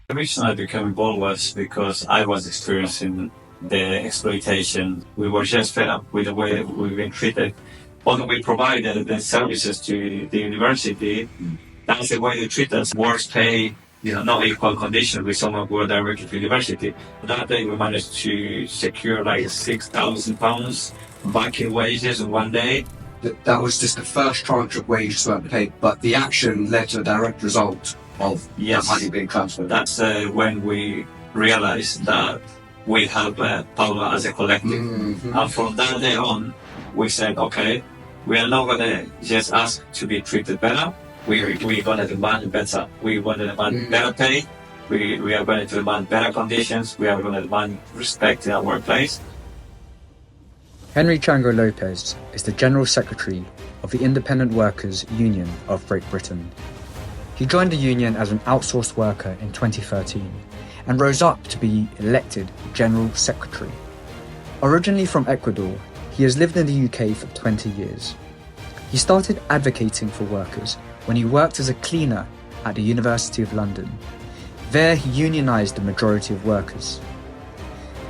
The reason I became involved was because I was experiencing the exploitation. We were just fed up with the way we've been treated. Although we provided the services to the university, that's the way they treat us. Worse pay, not equal conditions with someone who were directly to university. That day we managed to secure like £6,000 back in wages in one day. That was just the first tranche of wages weren't paid, but the action led to a direct result of that money being transferred. That's when we realized that we have power as a collective. And from that day on, we said, okay, we are not going to just ask to be treated better. We're going to demand better. We want to demand better pay. We are going to demand better conditions. We are going to demand respect in our workplace. Henry CHANGO Lopez is the General Secretary of the Independent Workers' Union of Great Britain. He joined the union as an outsourced worker in 2013 and rose up to be elected General Secretary. Originally from Ecuador, he has lived in the UK for 20 years. He started advocating for workers when he worked as a cleaner at the University of London. There he unionised the majority of workers.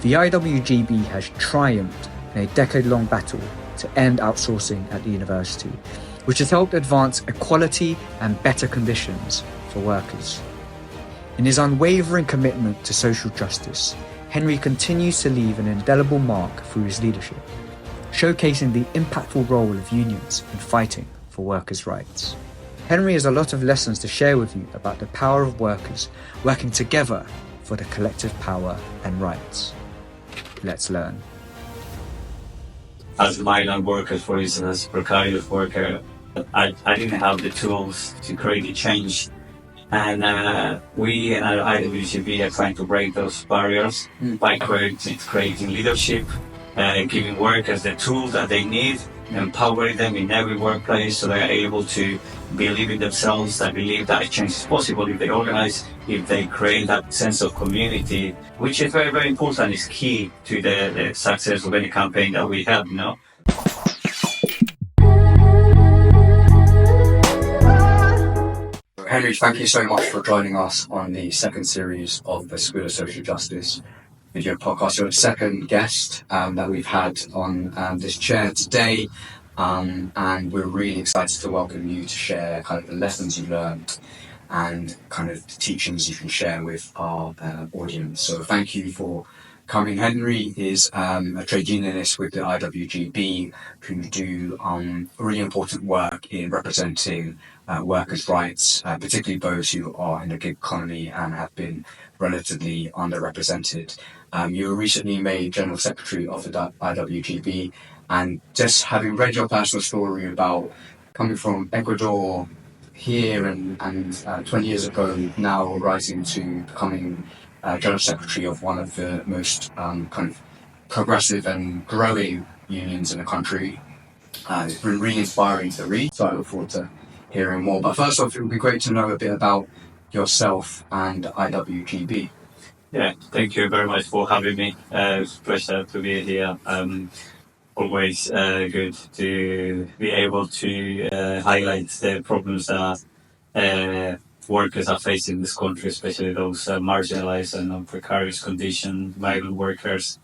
The IWGB has triumphed in a decade-long battle to end outsourcing at the university, which has helped advance equality and better conditions for workers. In his unwavering commitment to social justice, Henry continues to leave an indelible mark through his leadership, showcasing the impactful role of unions in fighting for workers' rights. Henry has a lot of lessons to share with you about the power of workers working together for the collective power and rights. Let's learn. As migrant workers, for instance, as precarious worker, I didn't have the tools to create the change. And we and our IWGB are trying to break those barriers by creating leadership, giving workers the tools that they need, empowering them in every workplace so they are able to believe in themselves and believe that change is possible if they organize, if they create that sense of community, which is very, very important. It's key to the success of any campaign that we have, Henry, thank you so much for joining us on the second series of the School of Social Justice video podcast. You're the second guest that we've had on this chair today, and we're really excited to welcome you to share kind of the lessons you learned and kind of the teachings you can share with our audience. So thank you for coming. Henry is a trade unionist with the IWGB who do really important work in representing workers' rights, particularly those who are in the gig economy and have been relatively underrepresented. You were recently made General Secretary of the IWGB, and just having read your personal story about coming from Ecuador here and 20 years ago, now rising to becoming General Secretary of one of the most kind of progressive and growing unions in the country. It's been really inspiring to read, so I look forward to hearing more. But first off, it would be great to know a bit about yourself and IWGB. Yeah, thank you very much for having me. It's a pleasure to be here. Always good to be able to highlight the problems that workers are facing in this country, especially those marginalized and precarious condition migrant workers.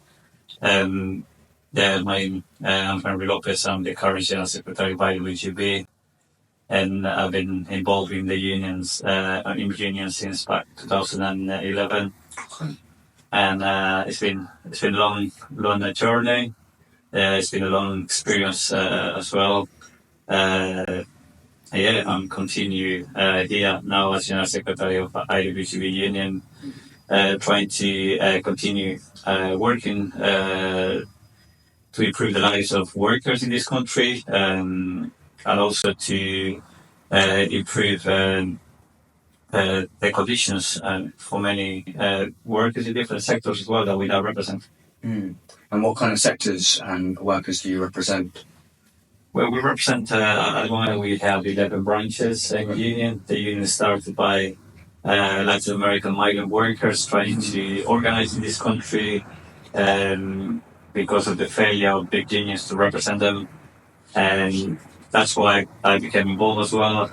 I'm Henry Lopez. I'm the current General Secretary of IWGB, and I've been involved in the unions, since back 2011. And it's been a long journey. It's been a long experience as well. I'm continue here now as General Secretary of IWGB Union, trying to continue working to improve the lives of workers in this country, and also to improve the conditions for many workers in different sectors as well that we now represent. And what kind of sectors and workers do you represent? Well, we represent, at the moment we have 11 branches in the union. The union started by Latin American migrant workers trying to organize in this country because of the failure of big unions to represent them. And that's why I became involved as well,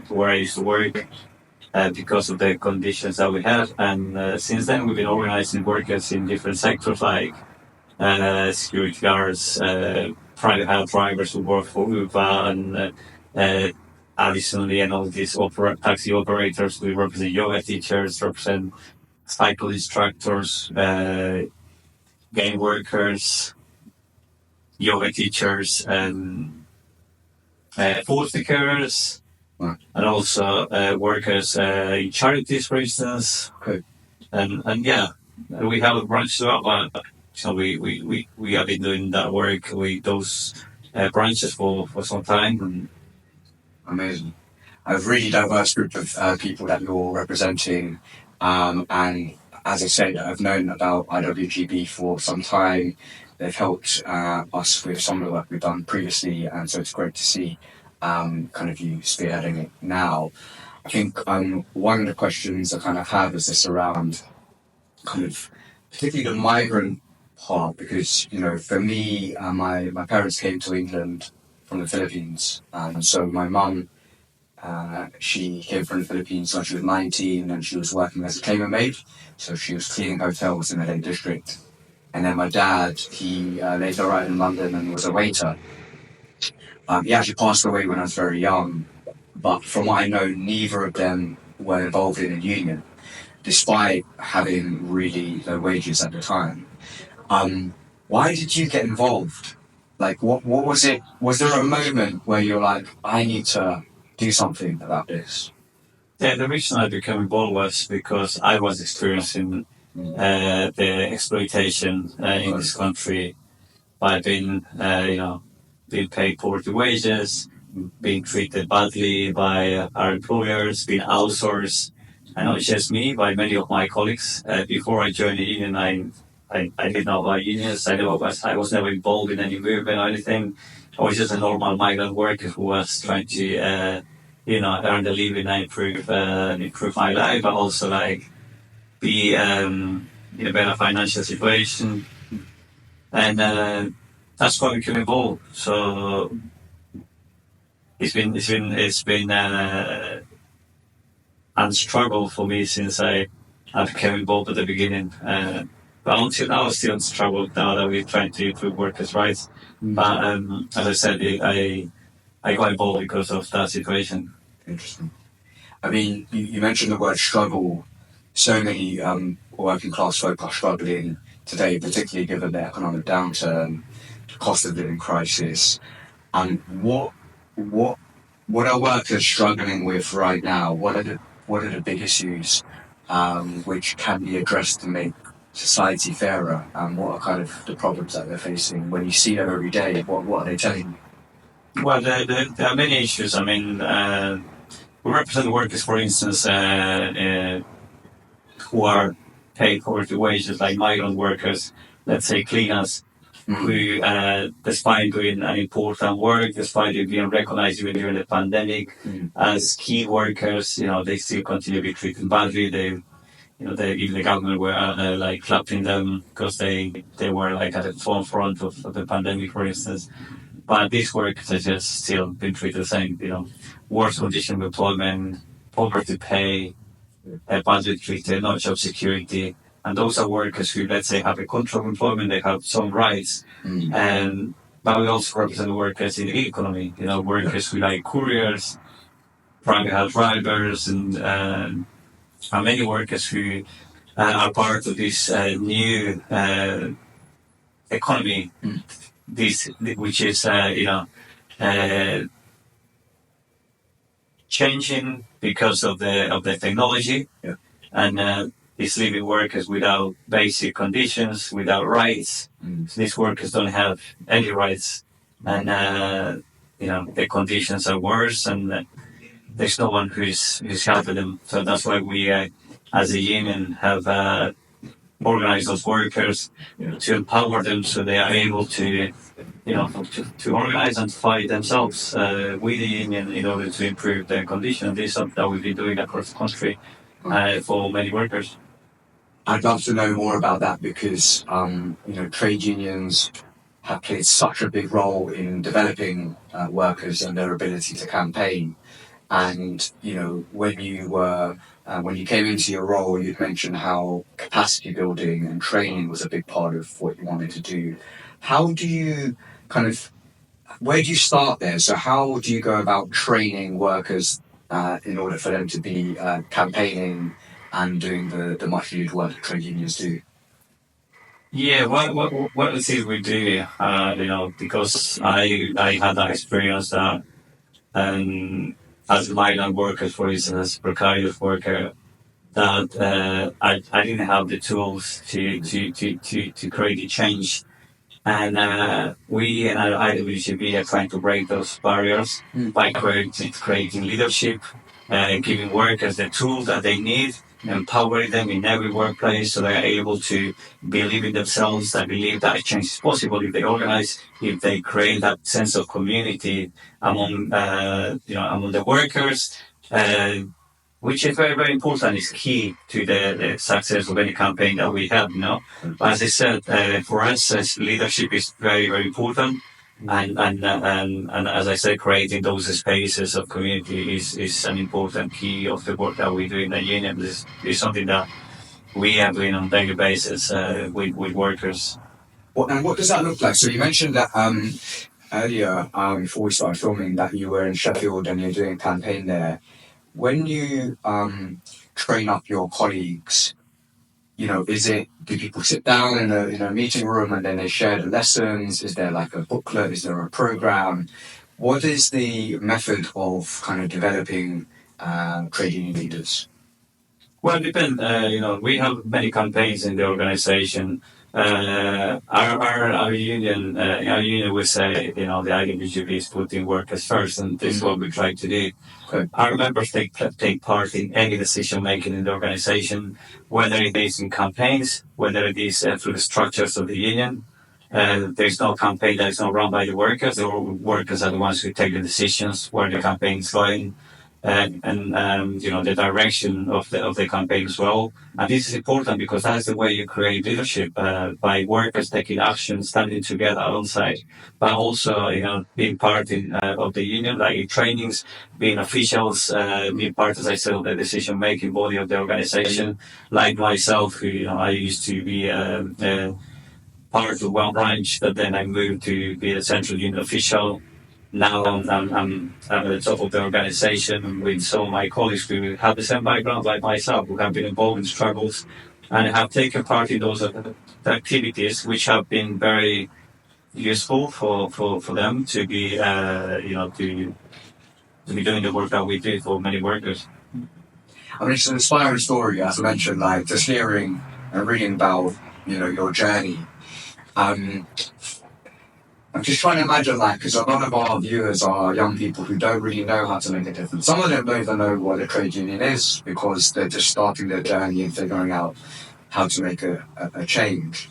where I used to work. because of the conditions that we had. And since then, we've been organizing workers in different sectors like security guards, private health drivers who work for Uber, and additionally, and all these taxi operators. We represent yoga teachers, represent cycle instructors, game workers, yoga teachers, and foster carers, and also workers in charities, for instance. Okay. And yeah, we have a branch as well, but so we have been doing that work with those branches for some time. Amazing. A really diverse group of people that you're representing, and as I said, I've known about IWGB for some time. They've helped us with some of the work we've done previously, and so it's great to see kind of you spearheading it now. I think one of the questions I kind of have is this around kind of particularly the migrant part, because for me, my parents came to England from the Philippines, and so my mum. She came from the Philippines when she was 19, and she was working as a chambermaid, so she was cleaning hotels in the Lake District. And then my dad, he later arrived in London and was a waiter. He actually passed away when I was very young, but from what I know, neither of them were involved in a union, despite having really low wages at the time. Why did you get involved? Like, what was it? Was there a moment where you're like, I need to do something about this? Yeah, the reason I became involved was because I was experiencing the exploitation in this country by being, being paid poverty wages, being treated badly by our employers, being outsourced. And not just me, by many of my colleagues. Before I joined the union, I didn't know about unions. I was never involved in any movement or anything. I was just a normal migrant worker who was trying to earn the living and improve my life, but also be in a better financial situation. And that's why we became involved. So it's been a struggle for me since I became involved at the beginning. But until now, I still struggle now that we're trying to improve workers' rights. But as I said, I got involved because of that situation. Interesting. I mean, you mentioned the word struggle. So many working class folk are struggling today, particularly given the economic downturn, the cost of living crisis. And what are workers struggling with right now? What are the big issues which can be addressed to make society fairer? And what are kind of the problems that they're facing? When you see them every day, what are they telling you? Well, there are many issues. I mean, we represent workers, for instance, who are paid poverty wages, like migrant workers, let's say cleaners, who, despite doing an important work, despite it being recognized even during the pandemic as key workers, they still continue to be treated badly. Even the government were clapping them because they were like at the forefront of the pandemic, for instance. But these workers have just still been treated the same, worse condition of employment, poverty pay, badly treated, no job security. And those are workers who, let's say, have a contract of employment, they have some rights. But we also represent workers in the gig economy, workers who like couriers, private health drivers, and many workers who are part of this new economy, which is changing because of the technology, and these living workers without basic conditions, without rights. So these workers don't have any rights, and the conditions are worse, and there's no one who's helping them. So that's why we, as a union, have organized those workers to empower them so they are able to organize and fight themselves with the union in order to improve their condition. This is something that we've been doing across the country for many workers. I'd love to know more about that because, trade unions have played such a big role in developing workers and their ability to campaign. And when you came into your role, you'd mentioned how capacity building and training was a big part of what you wanted to do. How do you where do you start there? So how do you go about training workers in order for them to be campaigning and doing the much needed work that trade unions do? Yeah, what it is we do, because I had that experience that as migrant workers, for instance, as precarious worker, that I didn't have the tools to create a change. And we and IWGB are trying to break those barriers by creating leadership, giving workers the tools that they need, empowering them in every workplace so they're able to believe in themselves and believe that change is possible if they organize, if they create that sense of community among among the workers. Which is very, very important. It's key to the success of any campaign that we have, But as I said, for us, leadership is very, very important. And as I said, creating those spaces of community is an important key of the work that we do in the union. This is something that we are doing on a daily basis with workers. And what does that look like? So you mentioned that earlier, before we started filming, that you were in Sheffield and you're doing a campaign there. When you train up your colleagues, do people sit down in a meeting room and then they share the lessons? Is there like a booklet? Is there a program? What is the method of kind of developing trade union leaders? Well, it depends. We have many campaigns in the organization. Our union will say, the IWGB is putting workers first, and this is what we try to do. Okay. Our members take part in any decision making in the organization, whether it is in campaigns, whether it is through the structures of the union. There's no campaign that is not run by the workers. The workers are the ones who take the decisions where the campaign is going. And the direction of the campaign as well. And this is important because that's the way you create leadership, by workers taking action, standing together alongside, but also, being part of the union, like in trainings, being officials, being part, as I said, of the decision-making body of the organization, like myself, who, I used to be part of one branch, but then I moved to be a central union official. Now I'm at the top of the organization with some of my colleagues who have the same background like myself, who have been involved in struggles and have taken part in those activities, which have been very useful for them to be, to be doing the work that we do for many workers. I mean, it's an inspiring story, as I mentioned, like just hearing and reading about, your journey. I'm just trying to imagine, because a lot of our viewers are young people who don't really know how to make a difference. Some of them don't even know what a trade union is because they're just starting their journey and figuring out how to make a change.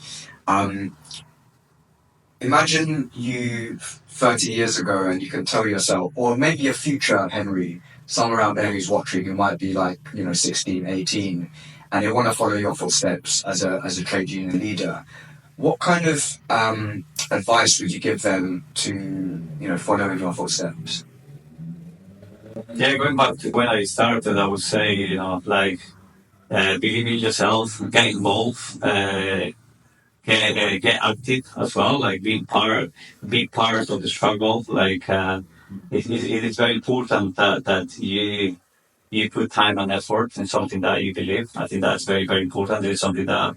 Imagine you 30 years ago and you can tell yourself, or maybe a future Henry, somewhere out there who's watching, who might be 16, 18, and they want to follow your footsteps as a trade union leader. What kind of advice would you give them to, follow in your footsteps? Yeah, going back to when I started, I would say, believe in yourself, get involved, get active as well, be part of the struggle. It is very important that you put time and effort in something that you believe. I think that's very, very important. It's something that,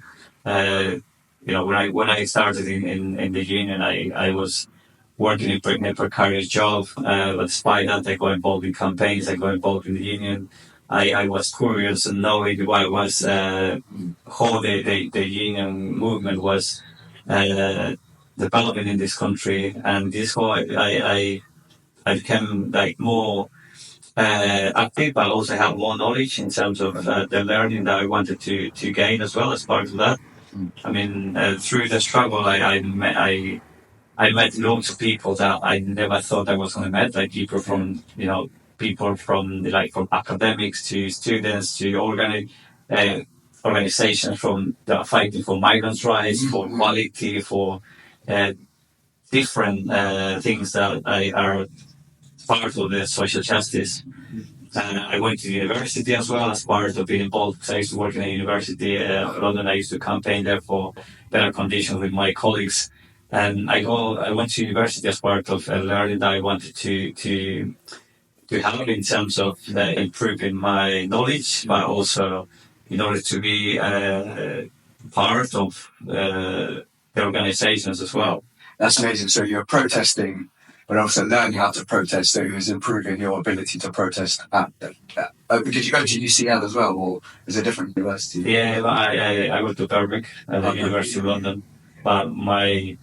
when I started in the union, I was working in a precarious job, but despite that, I got involved in campaigns, I got involved in the union. I was curious and knowing what was, how the union movement was, developing in this country. And this whole, I became more, active, but also have more knowledge in terms of the learning that I wanted to gain as well as part of that. I mean, through the struggle, I met loads of people that I never thought I was going to meet, like people from, people from academics to students to organizations from that are fighting for migrants' rights, for quality, for different things that are part of the social justice. I went to university as well as part of being involved because I used to work in a university in London. I used to campaign there for better conditions with my colleagues. And I went to university as part of learning that I wanted to have in terms of improving my knowledge, but also in order to be part of the organizations as well. That's amazing. So you're protesting, but also learning how to protest. So it was improving your ability to protest. Did you go to UCL as well, or is it a different university? Yeah, I went to Berwick, the University of London, but my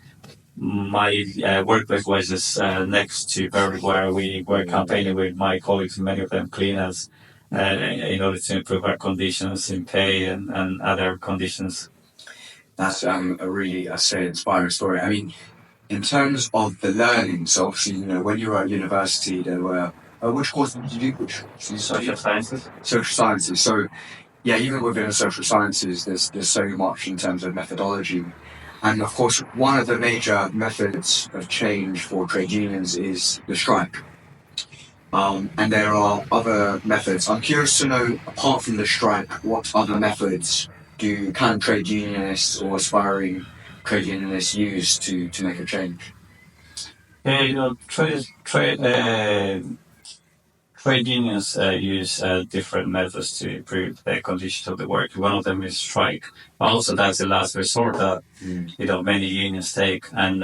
workplace was just next to Berwick, where we were campaigning with my colleagues, many of them cleaners, in order to improve our conditions in pay and other conditions. That's a really, inspiring story. I mean, in terms of the learning, so obviously, when you were at university, there were which course did you do? Social sciences. Social sciences. So, yeah, even within the social sciences, there's so much in terms of methodology. And of course, one of the major methods of change for trade unions is the strike. And there are other methods. I'm curious to know, apart from the strike, what other methods can trade unionists or aspiring trade unionists use to make a change? Yeah, trade unions use different methods to improve the conditions of the work. One of them is strike, but also that's the last resort that many unions take. And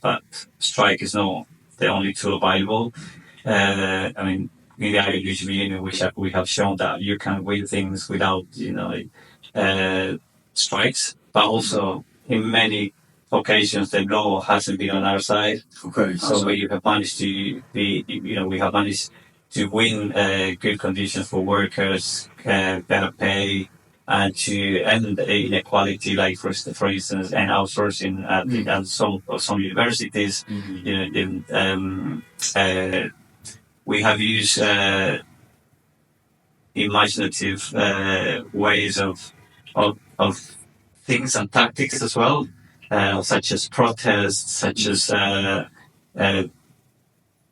but strike is not the only tool available. I mean, in the IWGB union, we have shown that you can win things without strikes, but also in many occasions the law hasn't been on our side. Okay. So we have managed to we have managed to win good conditions for workers, better pay, and to end inequality, like for instance, and outsourcing at some universities. We have used imaginative ways of things and tactics as well, such as protests, such as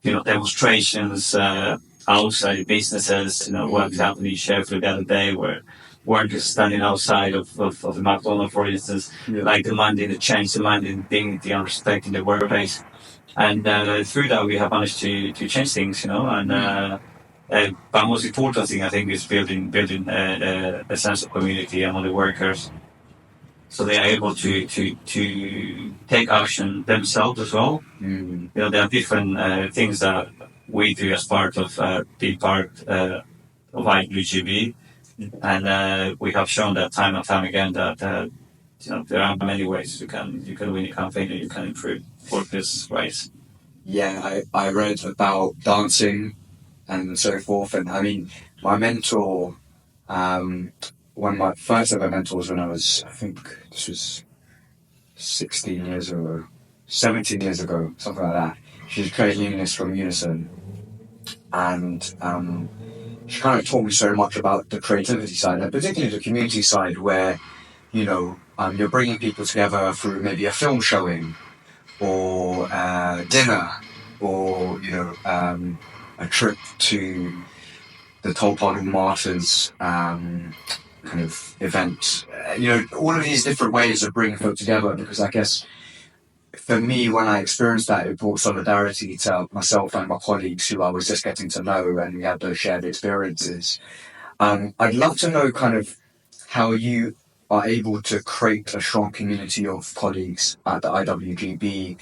demonstrations outside businesses. What happened in Sheffield the other day, where workers standing outside of the McDonald's, for instance, like demanding a change, demanding dignity and respect in the workplace. And through that, we have managed to change things, and but most important thing, I think, is building a sense of community among the workers, so they are able to take action themselves as well. There are different things that we do as part of being part of IWGB, and we have shown that time and time again that there are many ways you can win a campaign and you can improve workers' rights. Yeah, I read about dancing and so forth, and I mean, my mentor, one of my first ever mentors when I was, I think this was 16 years ago, 17 years ago, something like that. She's a trade unionist from Unison, and she kind of taught me so much about the creativity side, and particularly the community side, where you're bringing people together through maybe a film showing, or dinner, or a trip to the Tolpon Martyrs kind of event. All of these different ways of bringing folk together, because I guess for me, when I experienced that, it brought solidarity to myself and my colleagues who I was just getting to know, and we had those shared experiences. I'd love to know kind of how you are able to create a strong community of colleagues at the IWGB,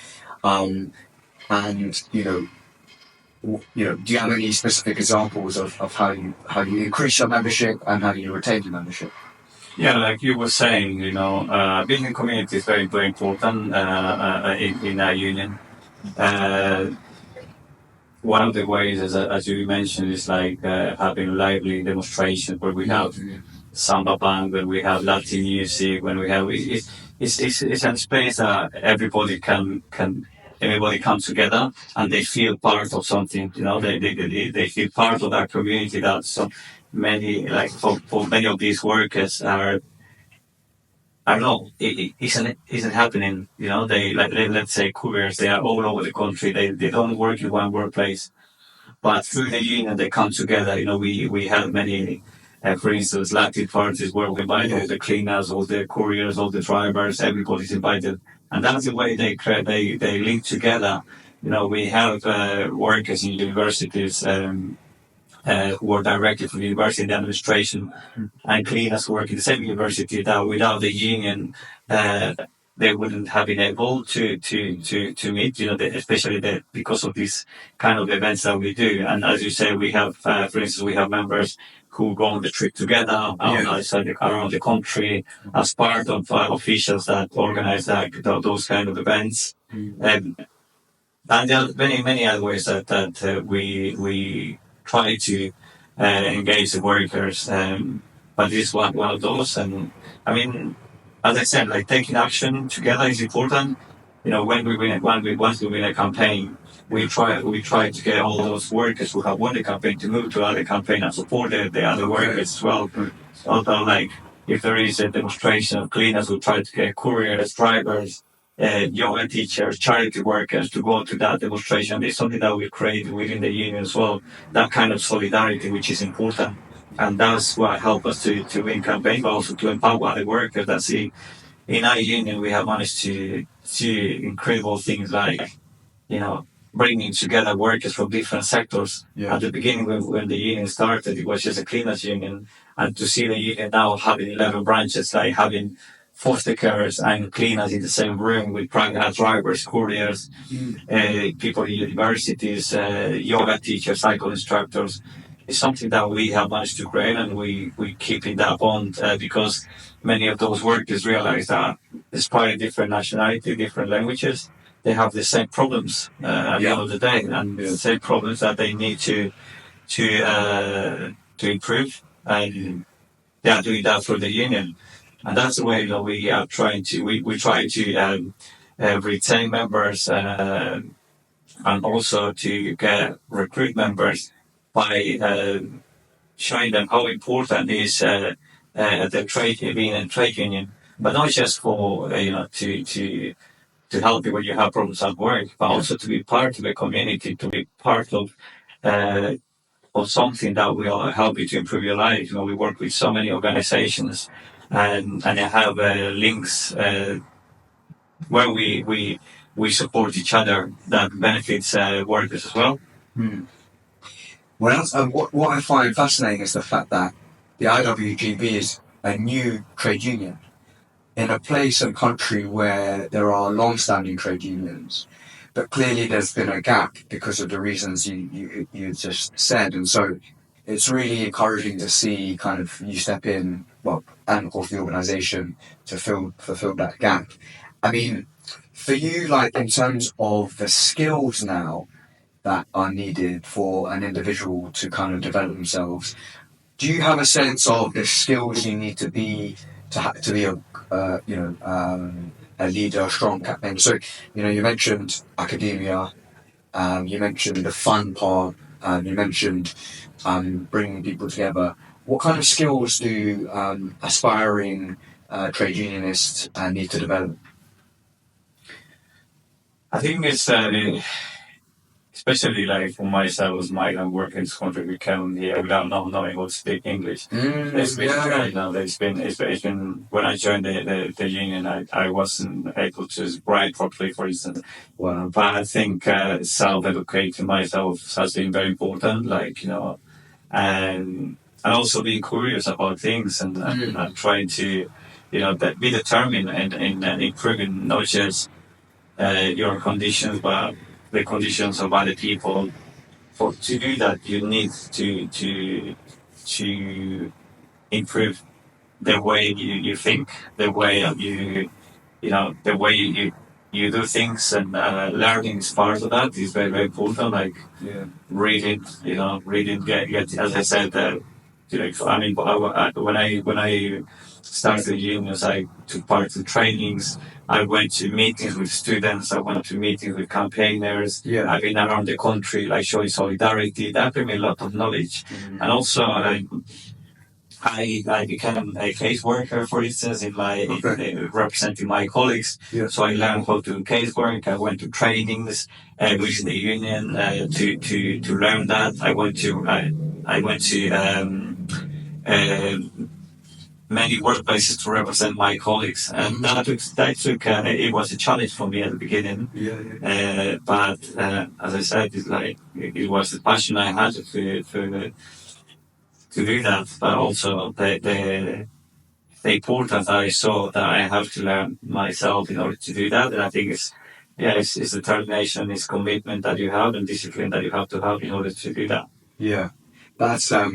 and do you have any specific examples of how you increase your membership and how you retain your membership? Yeah, like you were saying, building community is very, very important in our union. One of the ways, as you mentioned, is like having lively demonstrations where we have samba band, when we have Latin music, when we have it's a space that everybody everybody comes together and they feel part of something. They feel part of that community that so many, like for many of these workers are. I don't know. It isn't happening. They, like, let's say, couriers. They are all over the country. They don't work in one workplace, but through the union they come together. We have many, for instance, Latin parties where we invite all the cleaners, all the couriers, all the drivers, everybody's invited, and that's the way they link together. We have workers in universities who are directly from the university administration, and cleaners who work in the same university that without the union, they wouldn't have been able to meet, especially because of these kind of events that we do. And as you say, we have, for instance, we have members who go on the trip together around the country as part of officials that organize those kind of events. And there are many other ways that we try to engage the workers, but this is one of those. And I mean, as I said, like taking action together is important. Once we win a campaign, we try to get all those workers who have won the campaign to move to other campaign and support the other workers as well. Although, like, if there is a demonstration of cleaners, we try to get couriers, drivers, yoga teachers, charity workers to go to that demonstration. It's something that we create within the union as well. That kind of solidarity, which is important. And that's what helps us to win campaign, but also to empower the workers that see in our union we have managed to incredible things like, bringing together workers from different sectors. At the beginning, when the union started, it was just a cleaners union. And to see the union now having 11 branches, like having foster carers and cleaners in the same room with private drivers, couriers, people in universities, yoga teachers, cycle instructors, is something that we have managed to create, and we keep in that bond because many of those workers realize that despite different nationality, different languages, they have the same problems at the end of the day, and the same problems that they need to improve, and they are doing that through the union. And that's the way we are trying to we try to retain members and also to recruit members by showing them how important is the being in a trade union, but not just for to help you when you have problems at work, but also to be part of a community, to be part of something that will help you to improve your life. We work with so many organizations, and I have links where we support each other that benefits workers as well. Well, what I find fascinating is the fact that the IWGB is a new trade union in a place and country where there are long-standing trade unions, but clearly there's been a gap because of the reasons you just said, and so it's really encouraging to see kind of you step in, and of course the organisation to fulfill that gap. I mean, for you, like in terms of the skills now that are needed for an individual to kind of develop themselves, do you have a sense of the skills you need to be a leader, a strong campaigner? So, you mentioned academia, you mentioned the fun part, you mentioned bringing people together. What kind of skills do aspiring trade unionists need to develop? I think it's especially like for myself as migrant working in this country, we came here without not knowing how to speak English. It's been when I joined the union, I wasn't able to write properly, for instance. Wow. But I think self-educating myself has been very important, and also being curious about things and trying to, be determined in improving not just your conditions, but the conditions of other people. To do that, you need to improve the way you think, the way the way you do things, and learning is part of that. Is very, very important. Like reading, get as I said. I mean, when I started the unions, I took part in trainings. I went to meetings with students. I went to meetings with campaigners. I've been around the country, like showing solidarity. That gave me a lot of knowledge, and also I became a caseworker, for instance, in representing my colleagues. Yeah. So I learned how to casework. I went to trainings with the union to learn that. I went to many workplaces to represent my colleagues, and that took it was a challenge for me at the beginning. But as I said, it was the passion I had to do that, but also the importance I saw that I have to learn myself in order to do that. And I think it's determination, it's commitment that you have, and discipline that you have to have in order to do that. Yeah, that's a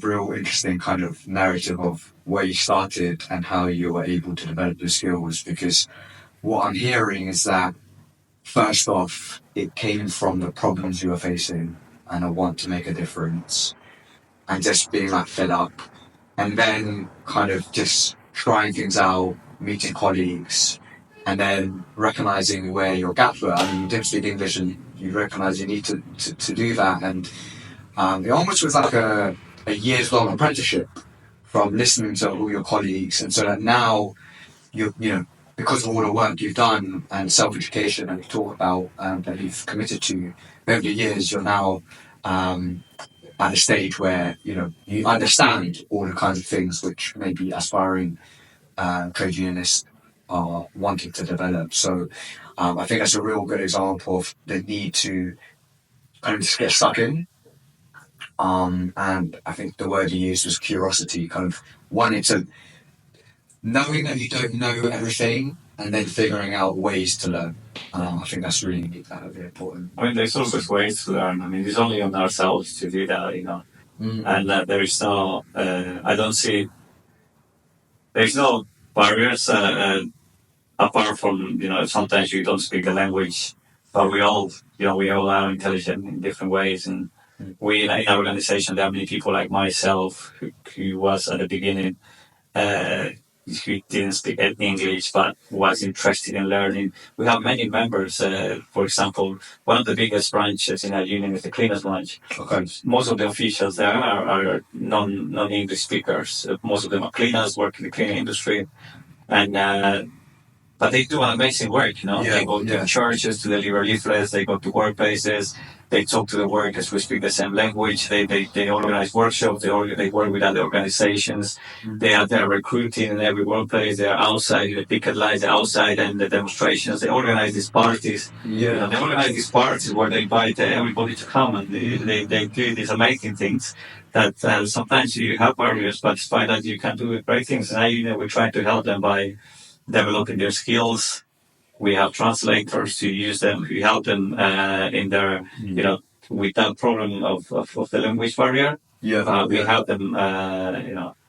real interesting kind of narrative of where you started and how you were able to develop the skills. Because what I'm hearing is that first off, it came from the problems you were facing and a want to make a difference, and just being like fed up, and then kind of just trying things out, meeting colleagues, and then recognizing where your gaps were. I mean, you didn't speak English, and you recognize you need to do that, and it almost was like a years-long apprenticeship from listening to all your colleagues, and so that now you know, because of all the work you've done and self-education and you talk about that you've committed to over the years, you're now at a stage where you understand all the kinds of things which maybe aspiring trade unionists are wanting to develop. So I think that's a real good example of the need to kind of just get stuck in. And I think the word you used was curiosity, kind of wanting to, knowing that you don't know everything and then figuring out ways to learn. I think that's really important. I mean, there's always ways to learn. I mean, it's only on ourselves to do that, And there is no, I don't see, there's no barriers apart from, sometimes you don't speak the language, but we all are intelligent in different ways. And we, in our organization, there are many people like myself who was at the beginning, who didn't speak English but was interested in learning. We have many members. For example, one of the biggest branches in our union is the cleaners branch. Okay. Most of the officials there are non-English speakers. Most of them are cleaners, work in the cleaning industry, and but they do an amazing work. They go to churches to deliver leaflets. They go to workplaces. They talk to the workers who speak the same language. They organize workshops. They work with other organizations. They are there recruiting in every workplace. They are outside in the picket lines. They're outside in the demonstrations. They organize these parties. They organize these parties where they invite everybody to come, and they do these amazing things that sometimes you have barriers, but despite that you can do great things. And we try to help them by developing their skills. We have translators to use them. We help them in their, with that problem of the language barrier. We help them,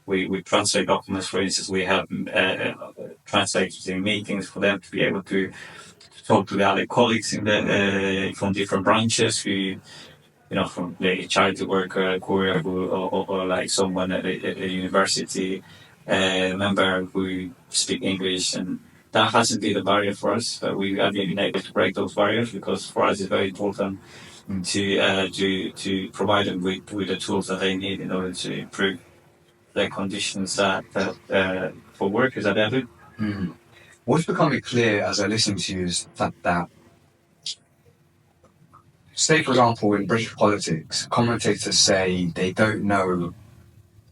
we translate documents, for instance. We have translators in meetings for them to be able to talk to the other colleagues from different branches who, from the charity worker, courier, or like someone at a university member who speak English, and that hasn't been a barrier for us. But we have been able to break those barriers because for us it's very important to provide them with the tools that they need in order to improve their conditions for workers at every. What's becoming clear as I listen to you is that say, for example, in British politics, commentators say they don't know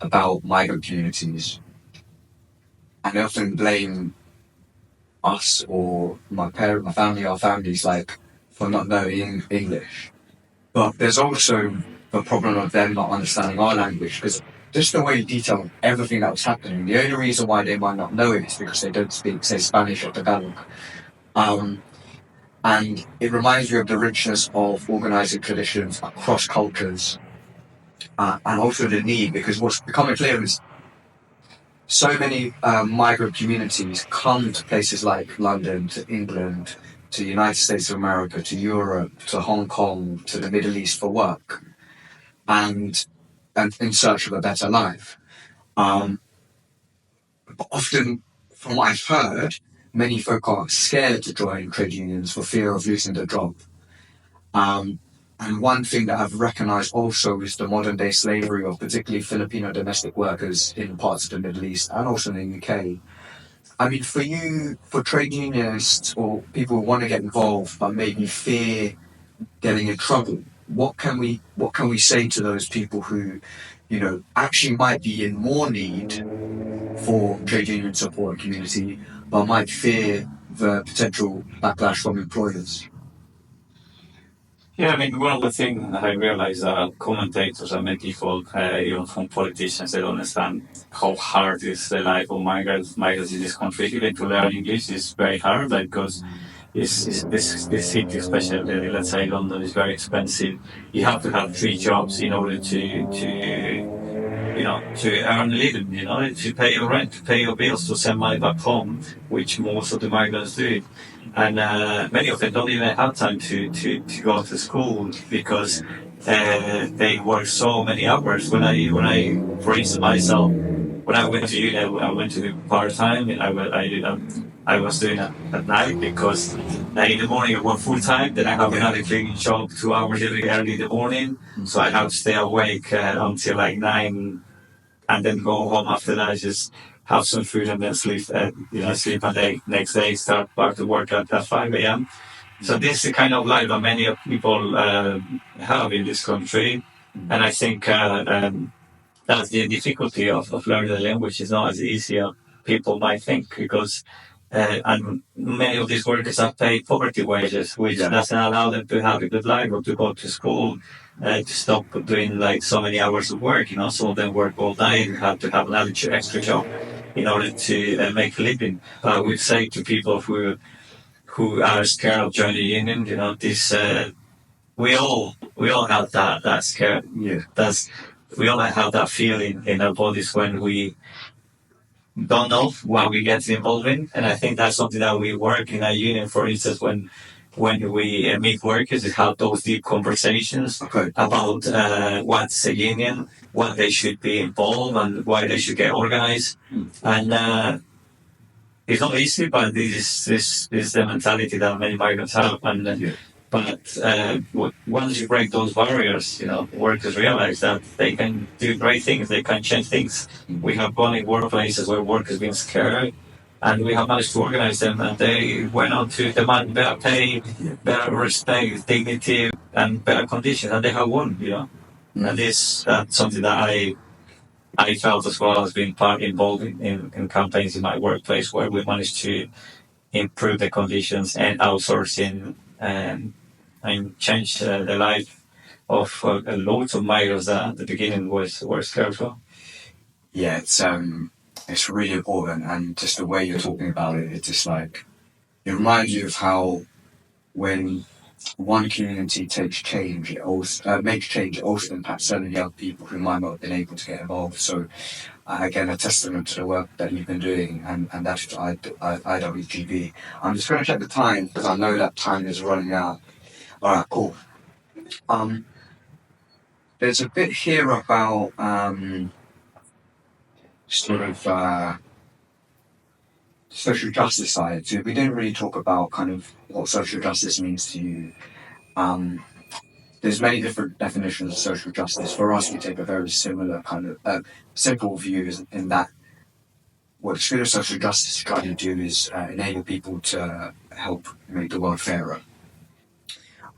about migrant communities, and they often blame us or my family, our families, like, for not knowing English. But there's also the problem of them not understanding our language, because just the way you detail everything that was happening, the only reason why they might not know it is because they don't speak, say, Spanish or Tagalog. And it reminds me of the richness of organising traditions across cultures, and also the need, because what's becoming clear is so many migrant communities come to places like London, to England, to the United States of America, to Europe, to Hong Kong, to the Middle East for work, and in search of a better life. But often, from what I've heard, many folk are scared to join trade unions for fear of losing their job. And And one thing that I've recognized also is the modern day slavery of particularly Filipino domestic workers in parts of the Middle East and also in the UK. I mean, for you, for trade unionists or people who want to get involved but maybe fear getting in trouble, what can we say to those people who, actually might be in more need for trade union support and community, but might fear the potential backlash from employers? Yeah, I mean, one of the things I realize that commentators and many people, even from politicians, they don't understand how hard is the life of migrants in this country. Even to learn English is very hard, like, because this city, especially, let's say London, is very expensive. You have to have 3 jobs in order to earn a living, to pay your rent, to pay your bills, to send money back home, which most of the migrants do. And many of them don't even have time to go to school because they work so many hours. When I, for instance, myself, when I went to uni, I went to do part-time, and I was doing it at night because in the morning I work full-time, then I have another cleaning job 2 hours early in the morning, so I have to stay awake until like 9, and then go home after that, just have some food and then sleep, sleep, and then next day start back to work at 5 a.m. So this is the kind of life that many people have in this country, and I think that's the difficulty of learning the language. Is not as easy as people might think, because and many of these workers are paid poverty wages, which doesn't allow them to have a good life or to go to school, to stop doing like so many hours of work. Some of them work all day and have to have another extra job in order to make a living. But we say to people who are scared of joining the union, this we all have that scare. We all have that feeling in our bodies when we don't know what we get involved in, and I think that's something that we work in a union. For instance, when we meet workers, is have those deep conversations about what's a union, what they should be involved, and why they should get organized. And it's not easy, but this is the mentality that many migrants have. But once you break those barriers, workers realize that they can do great things. They can change things. We have gone in workplaces where workers been scared, and we have managed to organize them, and they went on to demand better pay, better respect, dignity, and better conditions, and they have won. And that's something that I felt as well as being involved in campaigns in my workplace where we managed to improve the conditions and outsourcing and change the life of loads of migrants that at the beginning were scared for. Yeah, it's really important, and just the way you're talking about it, it's just like, it reminds you of how when one community takes change, it also makes change, it also impacts certain young people who might not have been able to get involved. So again, a testament to the work that you've been doing, and that's to IWGB. I'm just going to check the time because I know that time is running out. All right, cool. There's a bit here about social justice side. So we didn't really talk about kind of what social justice means to you. There's many different definitions of social justice. For us, we take a very similar kind of simple view in that what the School of Social Justice is trying to do is enable people to help make the world fairer.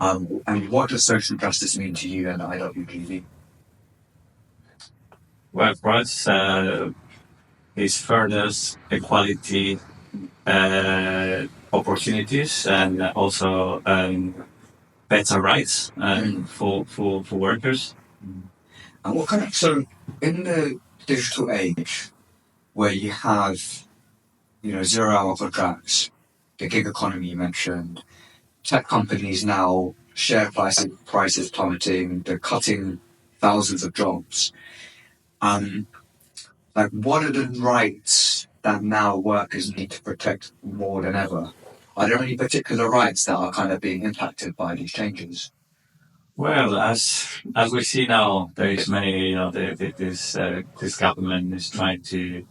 And what does social justice mean to you and IWGB? Well, for us, it's fairness, equality, opportunities, and also better rights for workers. And what kind of, so in the digital age where you have 0-hour contracts, the gig economy you mentioned, tech companies now, share prices plummeting, they're cutting thousands of jobs. What are the rights that now workers need to protect more than ever? Are there any particular rights that are kind of being impacted by these changes? Well, as we see now, there is many. This government is trying to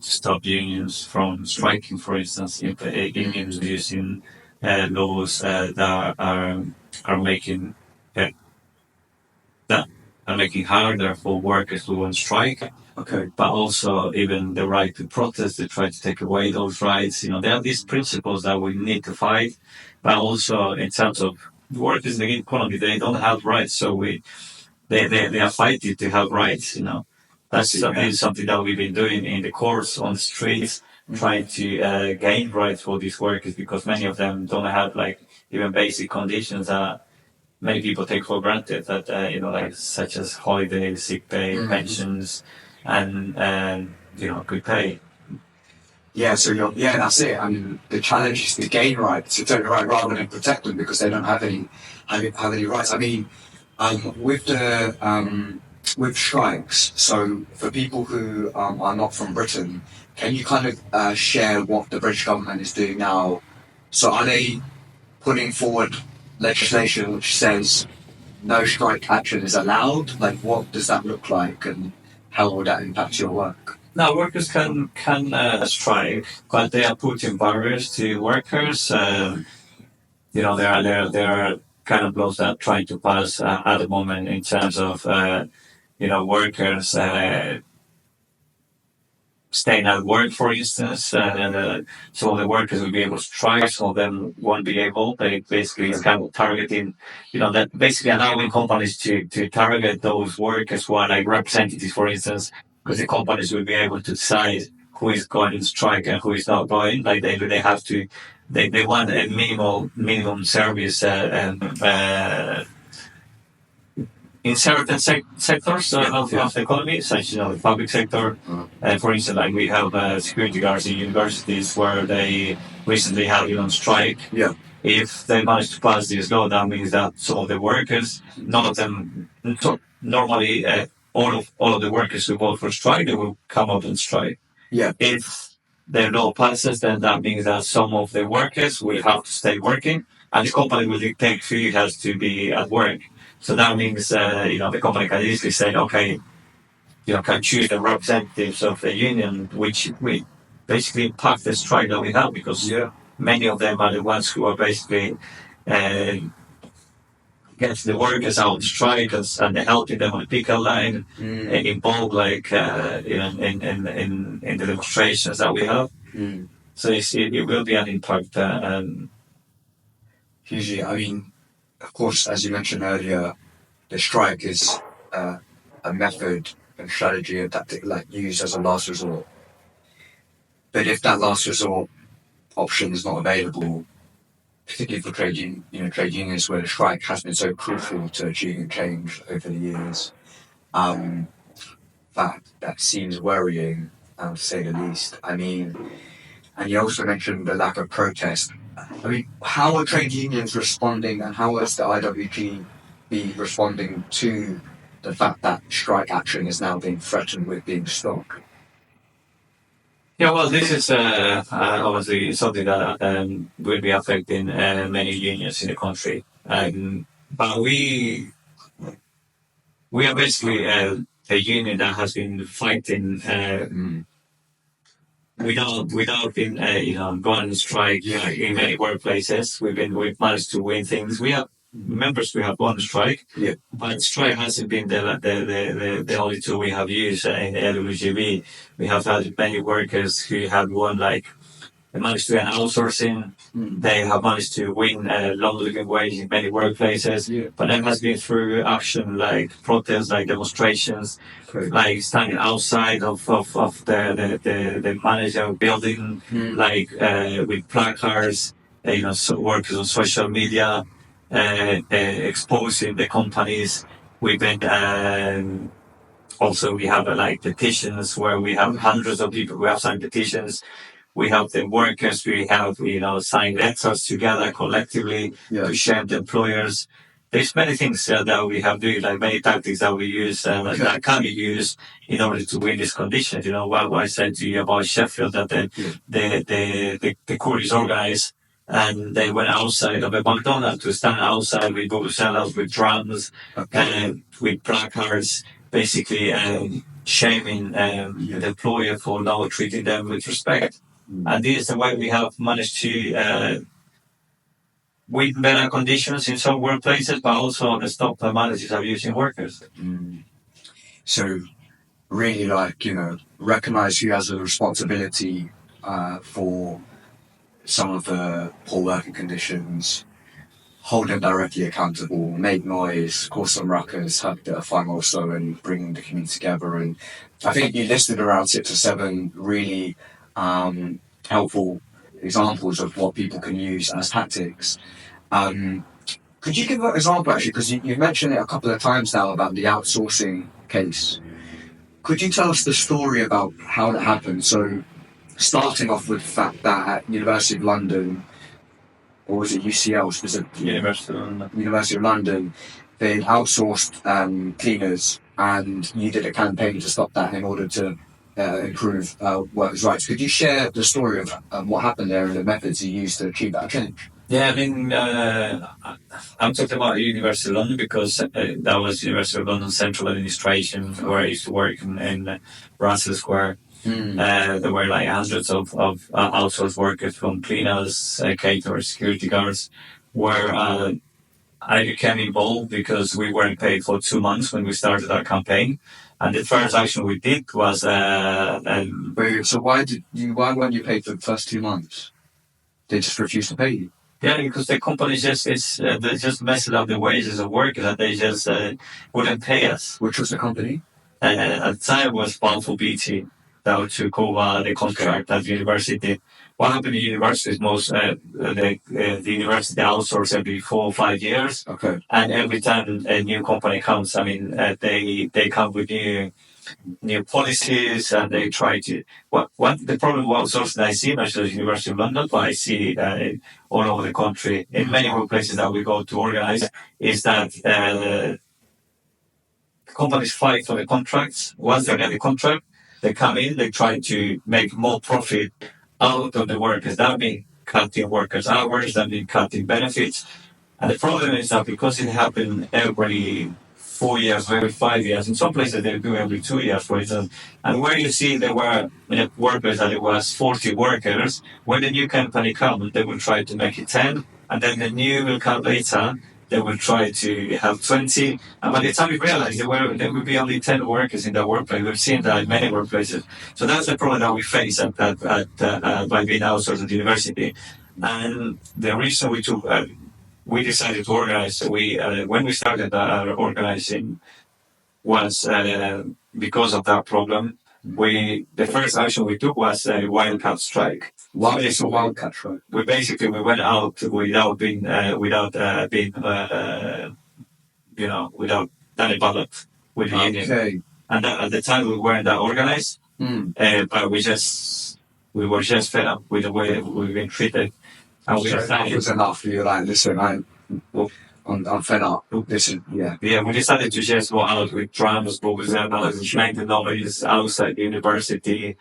stop unions from striking, for instance, introducing laws that are making that are making harder for workers to go on strike. Okay. But also even the right to protest, to try to take away those rights. There are these principles that we need to fight, but also in terms of workers in the economy, they don't have rights, so they are fighting to have rights. That's something that we've been doing in the courts, on the streets, trying to gain rights for these workers, because many of them don't have even basic conditions that many people take for granted, that such as holidays, sick pay, pensions, and good pay. Yeah, so that's it. I mean, the challenge is to gain rights, to take the right rather than protect them, because they don't have any rights. I mean, with strikes. So for people who are not from Britain, can you kind of share what the British government is doing now? So are they putting forward legislation which says no strike action is allowed? Like, what does that look like, and how will that impact your work? Now, workers can strike, but they are putting barriers to workers. There are kind of laws that are trying to pass at the moment in terms of workers staying at work, for instance, and some of the workers will be able to strike, some of them won't be able. They basically is kind of targeting, that basically allowing companies to target those workers who are like representatives, for instance, because the companies will be able to decide who is going to strike and who is not going. Like they have to, they want a minimum service in certain sectors of the economy, such as the public sector. For instance, like we have security guards in universities where they recently had on strike. Yeah. If they manage to pass this law, that means that some of the workers, none of them, normally all of the workers who vote for strike, they will come out and strike. Yeah. If the law passes, then that means that some of the workers will have to stay working, and the company will dictate who has to be at work. So that means, the company can easily say, okay, can choose the representatives of the union, which we basically impact the strike that we have, because many of them are the ones who are basically gets the workers out on strike, and they're helping them on the picket line, involved in the demonstrations that we have. So it will be an impact. Hugely. I mean, of course, as you mentioned earlier, the strike is a method and strategy and tactic used as a last resort. But if that last resort option is not available, particularly for trade unions where the strike has been so crucial to achieving change over the years, that seems worrying, to say the least. I mean, and you also mentioned the lack of protest. I mean, how are trade unions responding, and how is the IWGB responding to the fact that strike action is now being threatened with being stopped? Yeah, well, this is obviously something that will be affecting many unions in the country. But we are basically a union that has been fighting without being going on strike in many workplaces. We've managed to win things. We have members who have gone on strike, but strike hasn't been the only tool we have used in the LWGB. We have had many workers who have won, they managed to get outsourcing. They have managed to win long living wage in many workplaces. But that has been through action like protests, like demonstrations, like standing outside of the manager building, with placards, workers on social media, exposing the companies. We've been also, we have petitions where we have hundreds of people who have signed petitions. We have the workers, we have, signed letters together collectively to shame the employers. There's many things that we have doing, many tactics that we use that can be used in order to win these conditions. What I said to you about Sheffield, that the court is organized, and they went outside of a McDonald's to stand outside with sellers, with drums, with placards, basically shaming the employer for not treating them with respect. And this is the way we have managed to with better conditions in some workplaces, but also the top managers abusing workers. So really, like, recognize who has a responsibility for some of the poor working conditions, hold them directly accountable, make noise, cause some ruckus, have a bit of fun also, and bring the community together. And I think you listed around 6 or 7 really helpful examples of what people can use as tactics. Could you give an example, actually, because you've mentioned it a couple of times now about the outsourcing case. Could you tell us the story about how that happened? So, starting off with the fact that at University of London, or was it UCL specifically? University of London, they outsourced cleaners, and you did a campaign to stop that in order to improve workers' rights. Could you share the story of what happened there and the methods you used to achieve that change? Yeah, I mean, I'm talking about University of London because that was University of London Central Administration, where I used to work in Russell Square. There were like hundreds of outsourced workers, from cleaners, caterers, security guards, where I became involved because we weren't paid for 2 months when we started our campaign. And the first action we did was... So why weren't you paid for the first 2 months? They just refused to pay you? Yeah, because the company they just messed up the wages of workers, and they just wouldn't pay us. Which was the company? At the time, it was Balfour Beatty that took over the contract at the university. What happened in universities, the university outsources every 4 or 5 years. Okay. And every time a new company comes, I mean, they come with new policies, and they try to... the problem with outsourcing I see, not just University of London, but I see all over the country, in many workplaces that we go to organize, is that companies fight for the contracts. Once they get the contract, they come in, they try to make more profit out of the workers. That means cutting workers' hours, that means cutting benefits. And the problem is that because it happened every 4 years, every 5 years, in some places they do every 2 years, for instance. And where you see there were in a workplace that it was 40 workers, when the new company comes, they will try to make it 10, and then the new will come later. They will try to have 20, and by the time we realize there will be only 10 workers in that workplace. We've seen that in many workplaces. So that's the problem that we face by being outsourced at the university. And the reason we decided to organize, when we started our organizing, was because of that problem. The first action we took was a wildcat strike. What is a wildcat strike? We went out without any ballot with the union. And at the time we weren't that organized, but we were just fed up with the way we've been treated. And we decided, it was enough. You're like, listen, I'm fed up. Listen, yeah. Yeah, we decided to just go out with drums, bullets, make the noise outside the university,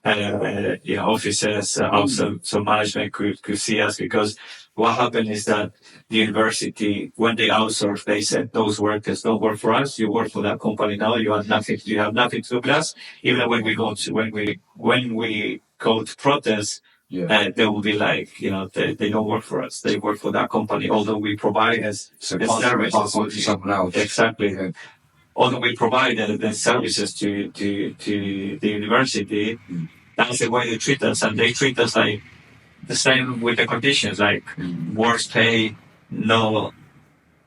officers, also, so management could see us. Because what happened is that the university, when they outsourced, they said, those workers don't work for us. You work for that company now. You have nothing to do with us. Even when we go to protest, they will be like, they don't work for us. They work for that company. Although we provide the services. Exactly. Yeah. Although we provide the services to the university, that's the way they treat us. And they treat us like the same with the conditions, like worse pay, no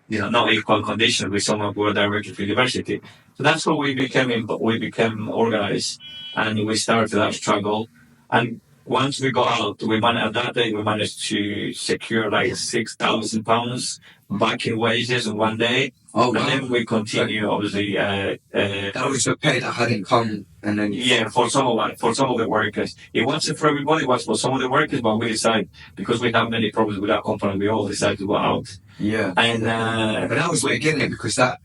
equal conditions with someone who are directly to university. So that's how we became organized, and we started our struggle. And once we got out, that day we managed to secure like £6,000 back in wages in one day. Oh, wow. And then we continue, obviously. That was the pay that hadn't come, and then for some of the workers. It wasn't for everybody. It was for some of the workers, but we decided, because we have many problems with our company, we all decided to go out. Yeah. And but that was way getting it, because that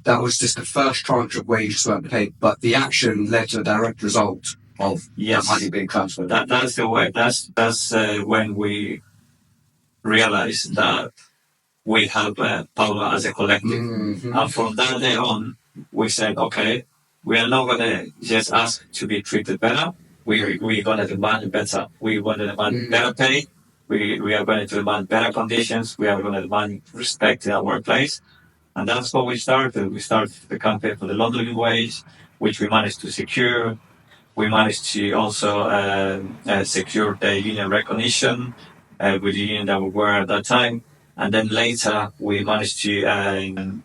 was just the first tranche of wages weren't paid, but the action led to a direct result of that money being transferred. That's the way. That's when we realized that we have power as a collective. Mm-hmm. And from that day on, we said, okay, we are not going to just ask to be treated better. We're going to demand better. We want to demand better pay. We are going to demand better conditions. We are going to demand respect in our workplace. And that's what we started. We started the campaign for the London wage, which we managed to secure. We managed to also secure the union recognition with the union that we were at that time. And then later we managed to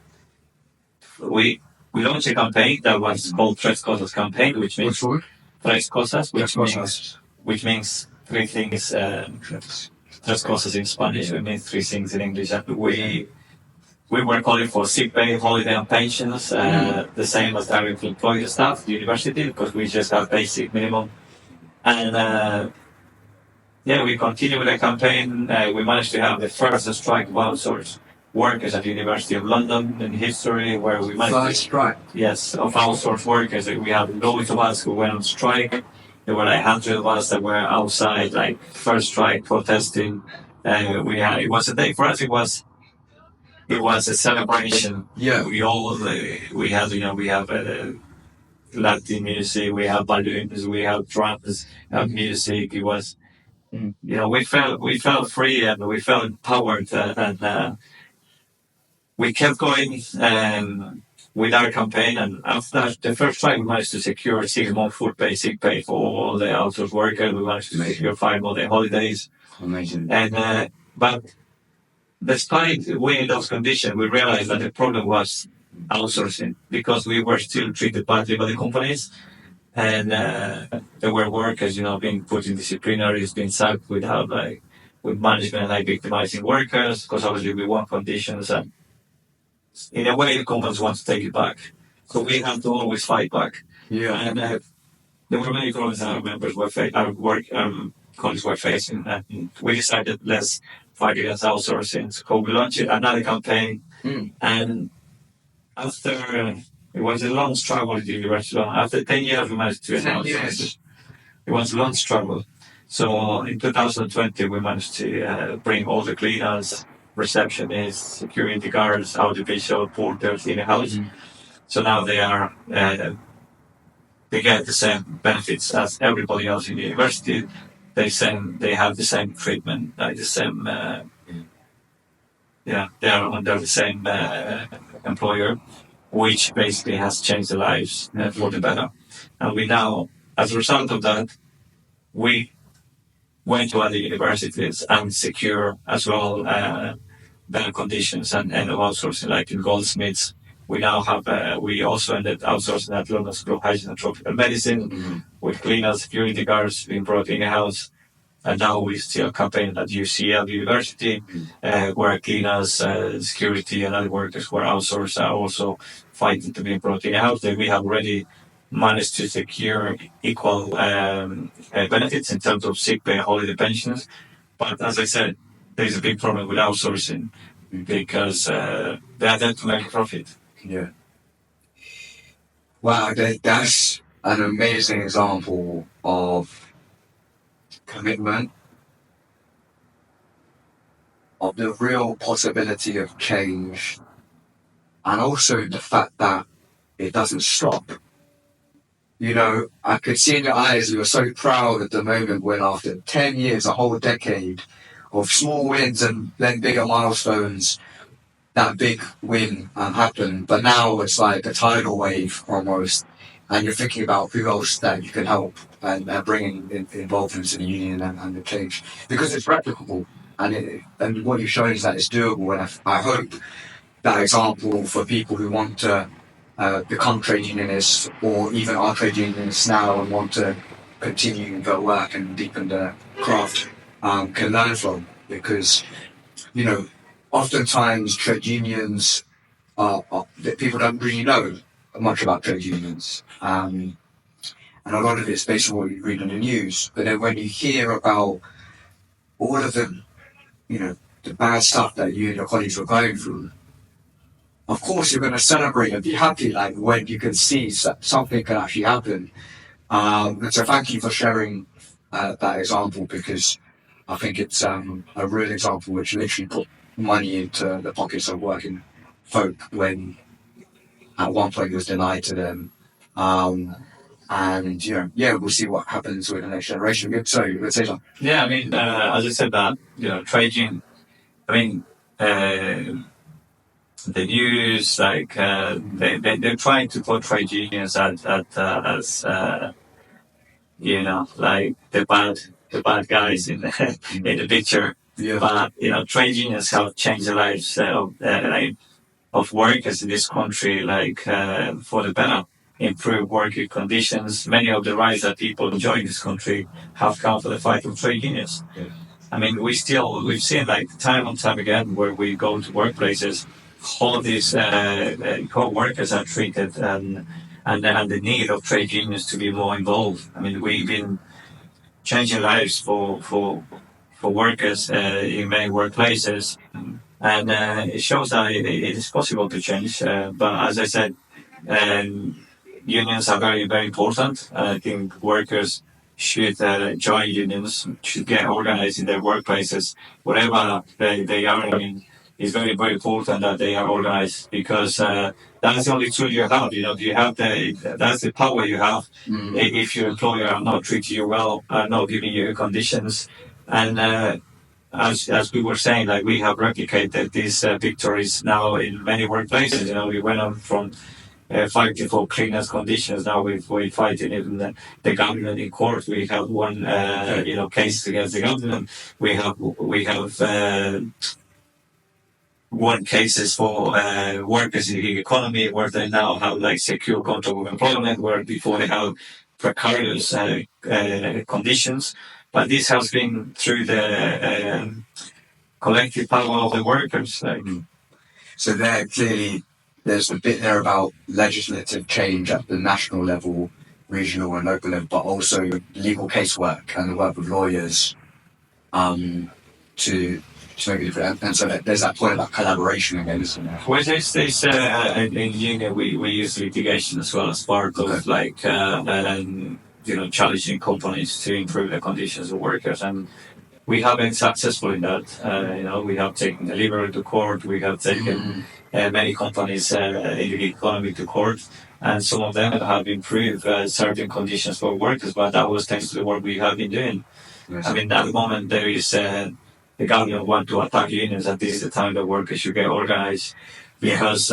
we launched a campaign that was called Tres Cosas campaign, which means Tres Cosas, which means three things. Tres Cosas in Spanish, it means three things in English. And we were calling for sick pay, holiday, and pensions, the same as directly employed staff, the university, because we just have basic minimum. And we continued with the campaign. We managed to have the first strike of outsourced workers at the University of London in history, where we managed First strike? Yes, of outsourced workers. We had loads of us who went on strike. There were like 100 of us that were outside, like first strike protesting. It was a day for us. It was a celebration. Yeah. We have Latin music, we have balloons, we have drums, music. It was, we felt free and we felt empowered, and we kept going with our campaign. And after the first strike, we managed to secure 6 months food pay, sick pay for all the outsourced workers. We managed to secure 5 more day holidays. Amazing. And but despite winning those conditions, we realized that the problem was outsourcing, because we were still treated badly by the companies. And there were workers, being put in disciplinaries, being sacked with management victimizing workers, because obviously we want conditions. And in a way, the companies want to take it back. So we have to always fight back. Yeah. And there were many problems our members were colleagues were facing. And we decided, let's fight against outsourcing. So we launched another campaign. And after, it was a long struggle at the university. After 10 years, we managed to announce it. It was a long struggle. So in 2020, we managed to bring all the cleaners, receptionists, security guards, audiovisual porters in the house. So now they get the same benefits as everybody else in the university. They have the same treatment, like the same. They are under the same employer, which basically has changed their lives for the better. And we now, as a result of that, we went to other universities and secure as well better conditions and outsourcing, like in Goldsmiths. We now have, we also ended outsourcing at London School of Hygiene and Tropical Medicine, with cleaners, security guards being brought in the house. And now we still campaign at UCL University, where cleaners, security, and other workers who are outsourced are also fighting to be brought in the house. We have already managed to secure equal benefits in terms of sick pay and holiday pensions. But as I said, there's a big problem with outsourcing, because they are there to make profit. Yeah. Wow, that's an amazing example of commitment, of the real possibility of change, and also the fact that it doesn't stop. I could see in your eyes you were so proud at the moment when, after 10 years, a whole decade of small wins and then bigger milestones, that big win happened. But now it's like a tidal wave almost, and you're thinking about who else that you can help and bring involvement in the union and the change, because it's replicable, and what you've shown is that it's doable. And I hope that example for people who want to become trade unionists, or even are trade unionists now and want to continue their work and deepen their craft, can learn from. Because oftentimes trade unions people don't really know much about trade unions, and a lot of it's based on what you read on the news. But then when you hear about all of the bad stuff that you and your colleagues were going through, of course you're going to celebrate and be happy, like when you can see something can actually happen. And so thank you for sharing that example, because I think it's a real example which literally put money into the pockets of working folk when at one point it was denied to them. And we'll see what happens with the next generation. Sorry, let's say something. Yeah, I mean, as I said that, trade union. I mean, the news, like they're trying to put trade unions as like the bad guys in the in the picture. Yeah. But trade unions have changed the lives of workers in this country, for the better, improve working conditions. Many of the rights that people enjoy in this country have come from the fight of trade unions. Yeah. I mean, we've seen time and time again where we go to workplaces, all these co-workers are treated, and the need of trade unions to be more involved. I mean, we've been changing lives for workers in many workplaces, and it shows that it is possible to change. But as I said, unions are very, very important. I think workers should join unions, should get organized in their workplaces, whatever they are. I mean, it's very, very important that they are organized, because that's the only tool you have. You have that's the power you have. If your employer are not treating you well, are not giving you conditions, and as we were saying, we have replicated these victories now in many workplaces. We went on from fighting for cleanest conditions. Now we're fighting even the government in court. We have won, cases against the government. We have won cases for workers in the gig economy, where they now have secure control of employment, where before they have precarious conditions. But this has been through the collective power of the workers. So there clearly, there's a bit there about legislative change at the national level, regional and local level, but also legal casework and the work with lawyers to make a difference. And so there's that point about collaboration again, isn't there? Well, there's in union we use litigation as well as part of challenging companies to improve the conditions of workers, and we have been successful in that. We have taken the Liberal to court. We have taken many companies in the economy to court, and some of them have improved certain conditions for workers. But that was thanks to the work we have been doing. Yes. I mean, at the moment there is the government want to attack unions, and this is the time the workers should get organized, because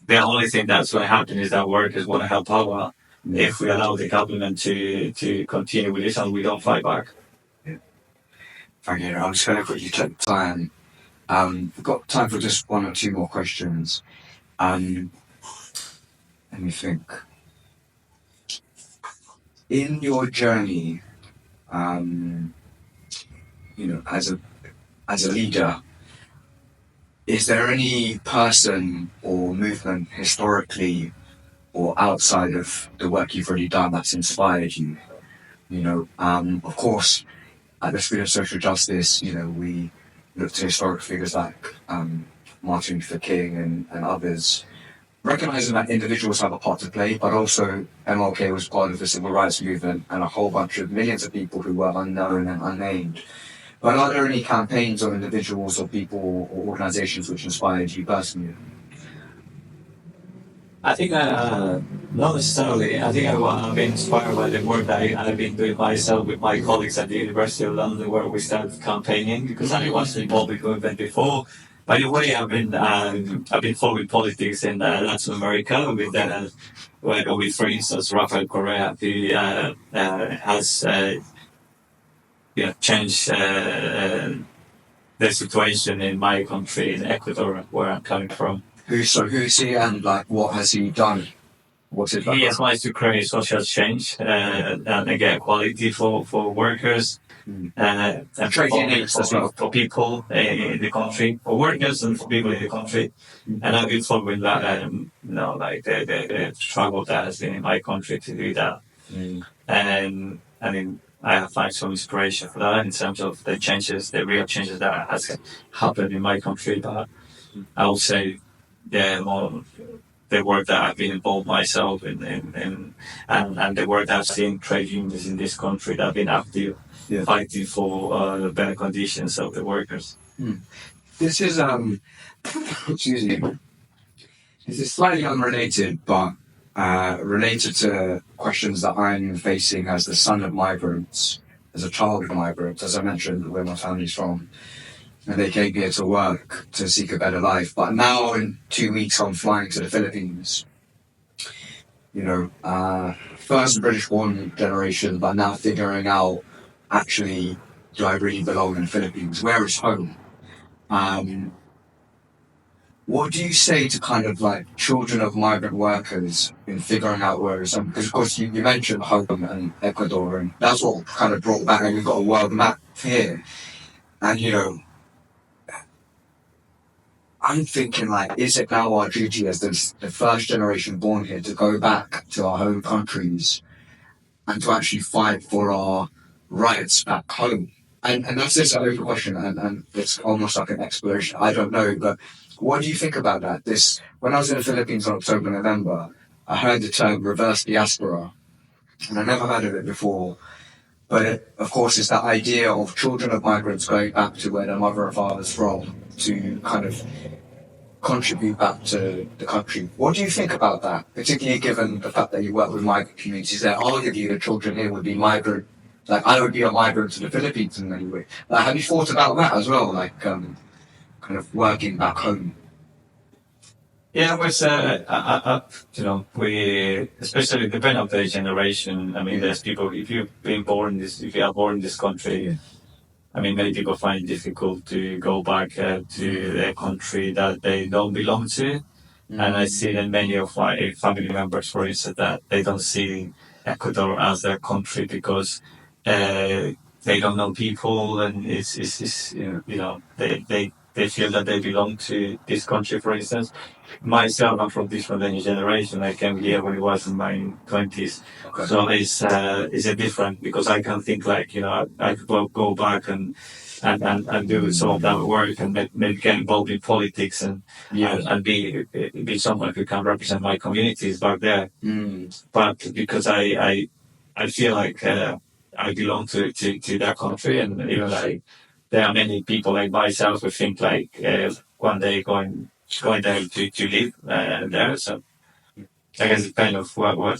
the only thing that's going to happen is that workers want to have power. If we allow the government to continue with this and we don't fight back. Yeah. Thank you. I'm just going to quickly check the time. We've got time for just one or two more questions. Let me think. In your journey, as a leader, is there any person or movement historically or outside of the work you've already done that's inspired you? Of course, at the School of Social Justice, we look to historic figures like Martin Luther King and others, recognizing that individuals have a part to play, but also MLK was part of the civil rights movement and a whole bunch of millions of people who were unknown and unnamed. But are there any campaigns or individuals or people or organizations which inspired you personally? I think not necessarily. I think I've been inspired by the work that I've been doing myself with my colleagues at the University of London, where we started campaigning, because I was involved with movement before. By the way, I've been following politics in Latin America with, for instance, Rafael Correa, who has changed the situation in my country, in Ecuador, where I'm coming from. Who's he, and what has he done? What's it like? He has managed to create social change and get equality for workers. And for people in the country, for workers and for people in the country. And I've been following that, the struggle that has been in my country to do that. And I mean, I have found some inspiration for that in terms of the real changes that has happened in my country. But I would say, more the work that I've been involved myself in and the work that I've seen trade unions in this country that have been active. Yeah. Fighting for the better conditions of the workers. This is excuse me. This is slightly unrelated, but related to questions that I'm facing as the son of migrants, as a child of migrants. As I mentioned, where my family's from, and they came here to work to seek a better life. But now, in 2 weeks, I'm flying to the Philippines. First British-born generation, but now figuring out, actually, do I really belong in the Philippines? Where is home? What do you say to kind of like children of migrant workers in figuring out where is home? Because of course you mentioned home and Ecuador, and that's what kind of brought back, and we've got a world map here. And I'm thinking, like, is it now our duty as the first generation born here to go back to our home countries and to actually fight for our rights back home? And that's just an open question, and it's almost like an exploration. I don't know, but what do you think about that? When I was in the Philippines in October, November, I heard the term reverse diaspora, and I never heard of it before. But of course, it's that idea of children of migrants going back to where their mother and father's from to kind of contribute back to the country. What do you think about that, particularly given the fact that you work with migrant communities? That arguably the children here would be migrant. Like, I would be a migrant to the Philippines in many ways. Like, have you thought about that as well? Like, kind of working back home. Yeah, it was, we, especially depending on the generation. I mean, there's people, if you are born in this country, I mean, many people find it difficult to go back to their country that they don't belong to. And I see that many of my family members, for instance, that they don't see Ecuador as their country because they don't know people, and they feel that they belong to this country, for instance. Myself, I'm from different generation. I came here when I was in my 20s. Okay. So it's a different, because I can think like, I could go back and do some of that work and maybe get involved in politics and be someone who can represent my communities back there. But because I feel like I belong to that country, and there are many people like myself who think like one day going there to live there. So I guess it's kind of what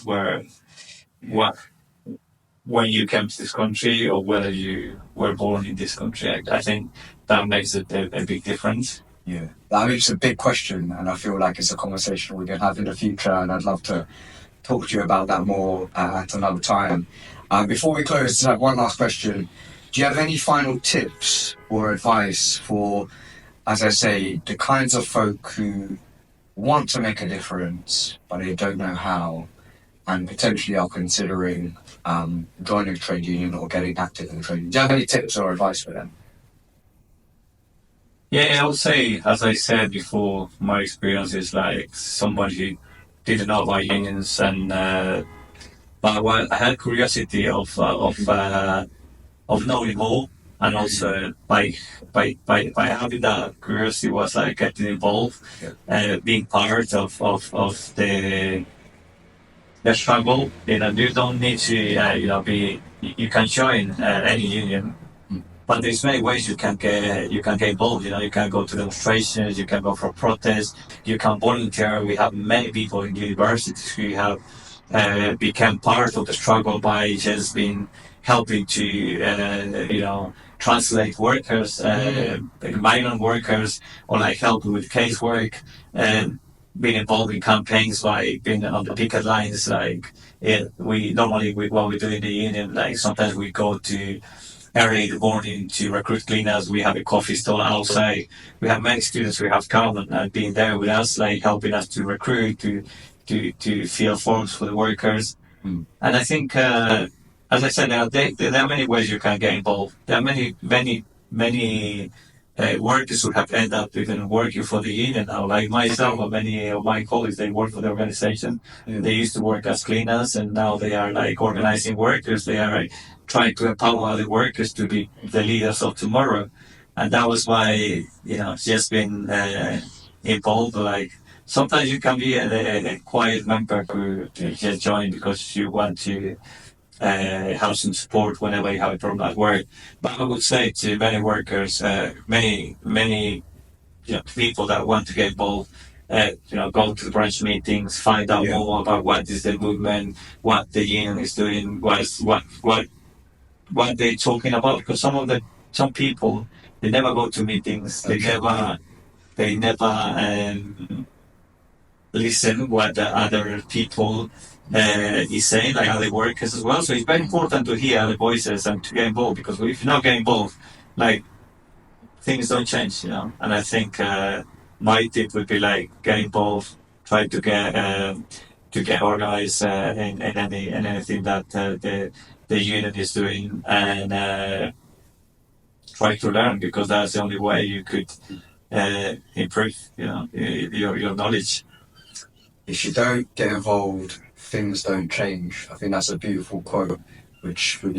when you came to this country or whether you were born in this country. I think that makes it a big difference. Yeah, I mean, it's a big question, and I feel like it's a conversation we can have in the future, and I'd love to talk to you about that more at another time. Before we close, just have one last question. Do you have any final tips or advice for, as I say, the kinds of folk who want to make a difference, but they don't know how, and potentially are considering joining a trade union or getting active in a trade union? Do you have any tips or advice for them? Yeah, I would say, as I said before, my experience is like somebody who didn't know about unions, and but I had curiosity of knowing more, and also by having that curiosity was like getting involved, being part of the struggle. You don't need to be. You can join any union. But there's many ways you can get involved. You can go to demonstrations, you can go for protests, you can volunteer. We have many people in universities who have become part of the struggle by just being helping to translate workers, migrant workers, or like helping with casework, and being involved in campaigns like being on the picket lines. Like what we do in the union, like sometimes we go to early in the morning to recruit cleaners. We have a coffee stall outside. We have many students who have come and been there with us, like helping us to recruit, to fill forms for the workers. And I think, as I said, there are many ways you can get involved. There are many workers who have ended up even working for the union now. Like myself or many of my colleagues, they work for the organization. They used to work as cleaners, and now they are like organizing workers. They are trying to empower other workers to be the leaders of tomorrow. And that was why, just been involved. Like sometimes you can be a quiet member who just join because you want to have some support whenever you have a problem at work. But I would say to many workers, many people that want to get involved, go to the branch meetings, find out more about what is the movement, what the union is doing, what they're talking about. Because some people, they never go to meetings, they never listen what the other people is saying, like other workers as well. So it's very important to hear the voices and to get involved, because if you not get involved, like, things don't change, And I think my tip would be like, get involved, try to get organized in anything that the union is doing, and try to learn, because that's the only way you could improve, your knowledge. If you don't get involved, things don't change. I think that's a beautiful quote, which we'd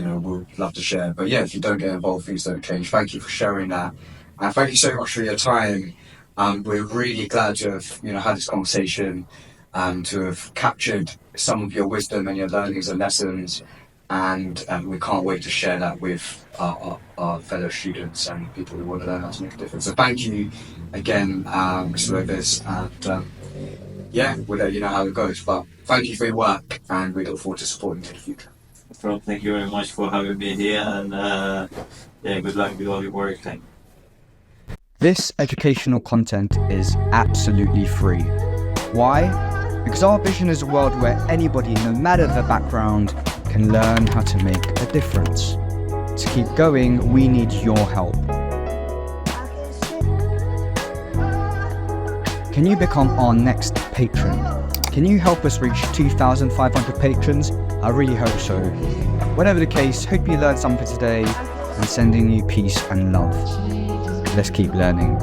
love to share. But yeah, if you don't get involved, things don't change. Thank you for sharing that, and thank you so much for your time. We're really glad to have had this conversation, to have captured some of your wisdom and your learnings and lessons, and we can't wait to share that with our fellow students and people who want to learn how to make a difference. So thank you again, Mr. Lopez, and we'll let you know how it goes. But thank you for your work, and we look forward to supporting you in the future. Well, thank you very much for having me here, and good luck with all your work. Thank you. This educational content is absolutely free. Why? Because our vision is a world where anybody, no matter their background, can learn how to make a difference. To keep going, we need your help. Can you become our next patron? Can you help us reach 2,500 patrons? I really hope so. Whatever the case, hope you learned something today, and sending you peace and love. Let's keep learning.